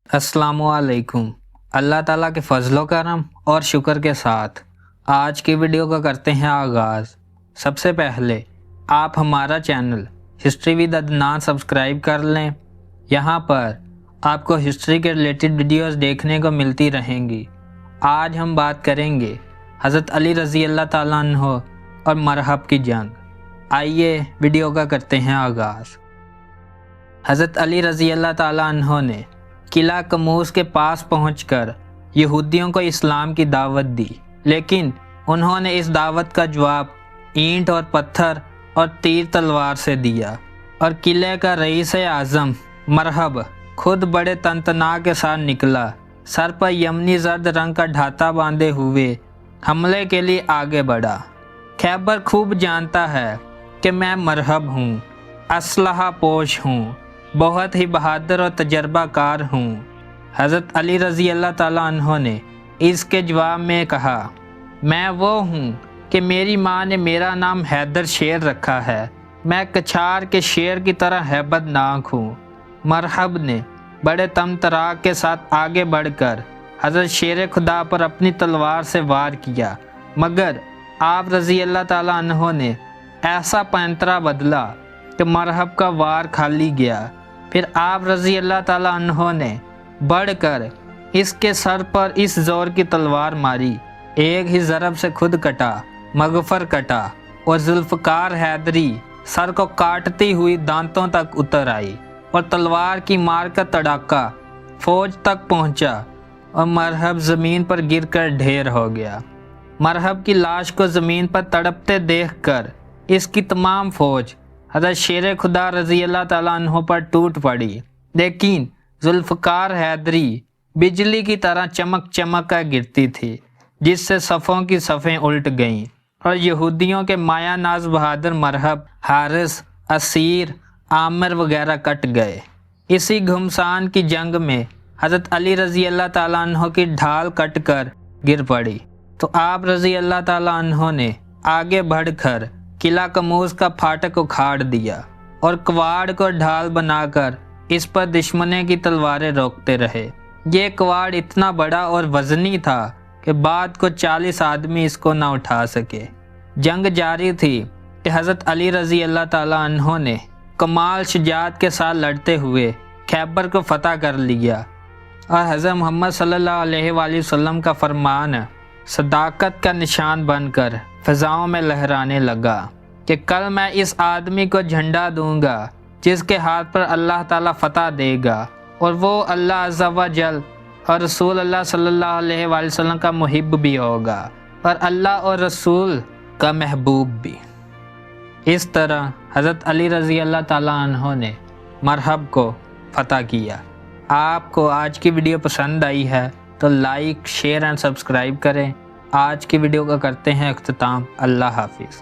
अस्सलामु अलैकुम। अल्लाह ताला के फजलो करम और शुक्र के साथ आज की वीडियो का करते हैं आगाज़। सबसे पहले आप हमारा channel history with Adnan subscribe कर लें। यहाँ पर आपको हिस्ट्री के रिलेटेड वीडियोस देखने को मिलती रहेंगी। आज हम बात करेंगे हज़रत अली रज़ी अल्लाह ताला अन्हो और मरहब की जंग। आइए वीडियो का करते हैं आगाज़। हज़रत अली रज़ी अल्लाह ताला अन्हो ने किला कमूस के पास पहुंचकर यहूदियों को इस्लाम की दावत दी, लेकिन उन्होंने इस दावत का जवाब ईंट और पत्थर और तीर तलवार से दिया और किले का रईस आज़म मरहब खुद बड़े तनतना के साथ निकला, सर पर यमनी जर्द रंग का ढाता बांधे हुए हमले के लिए आगे बढ़ा। खैबर खूब जानता है कि मैं मरहब हूँ, असलहा पोश हूँ, बहुत ही बहादुर और तजर्बाकार हूँ। हज़रत अली रज़ी अल्लाह ताला अन्हो ने इसके जवाब में कहा, मैं वो हूँ कि मेरी माँ ने मेरा नाम हैदर शेर रखा है, मैं कछार के शेर की तरह हैबतनाक हूँ। मरहब ने बड़े तमतराक के साथ आगे बढ़कर हज़रत शेर खुदा पर अपनी तलवार से वार किया, मगर आप रज़ी अल्लाह ताला अन्हो ने ऐसा पैंतरा बदला कि मरहब का वार खाली गया। फिर आप रज़ी अल्लाह ताला अन्हो ने बढ़कर इसके सर पर इस जोर की तलवार मारी, एक ही ज़रब से खुद कटा, मगफर कटा और जुल्फ़कार हैदरी सर को काटती हुई दांतों तक उतर आई और तलवार की मार का तड़ाका फौज तक पहुंचा और मरहब ज़मीन पर गिरकर ढेर हो गया। मरहब की लाश को ज़मीन पर तड़पते देखकर इसकी तमाम फौज हज़रत शेर खुदा रज़ी अल्लाह ताला अन्हो पर टूट पड़ी, लेकिन जुल्फ़कार हैदरी बिजली की तरह चमक चमक कर गिरती थी, जिससे सफ़ों की सफ़ें उल्ट गईं और यहूदियों के माया नाज बहादुर मरहब, हारिस, असीर, आमिर वगैरह कट गए। इसी घुमसान की जंग में हज़रत अली रज़ी अल्लाह ताला अन्हो की ढाल कट कर गिर पड़ी, तो आप रज़ी अल्लाह ताला अन्हो ने आगे बढ़कर किला कमूस का फाटक उखाड़ दिया और कवाड़ को ढाल बनाकर इस पर दुश्मने की तलवारें रोकते रहे। ये कवाड़ इतना बड़ा और वजनी था कि बाद को 40 आदमी इसको ना उठा सके। जंग जारी थी कि हज़रत अली रज़ी अल्लाह ताला अन्हो ने कमाल शुजाअत के साथ लड़ते हुए खैबर को फतह कर लिया और हज़रत मोहम्मद सल्लल्लाहु अलैहि वसल्लम का फरमान सदाकत का निशान बनकर फ़िज़ाओं में लहराने लगा कि कल मैं इस आदमी को झंडा दूंगा जिसके हाथ पर अल्लाह ताला फतह देगा, और वो अल्लाह अज़्ज़ा व जल और रसूल अल्लाह सल्लल्लाहु अलैहि वसल्लम का मुहिब भी होगा और अल्लाह और रसूल का महबूब भी। इस तरह हज़रत अली रज़ी अल्लाह ताला अन्हो ने मरहब को फतह किया। आपको आज की वीडियो पसंद आई है तो लाइक, शेयर एंड सब्सक्राइब करें। आज की वीडियो का करते हैं इख्तिताम। अल्लाह हाफिज़।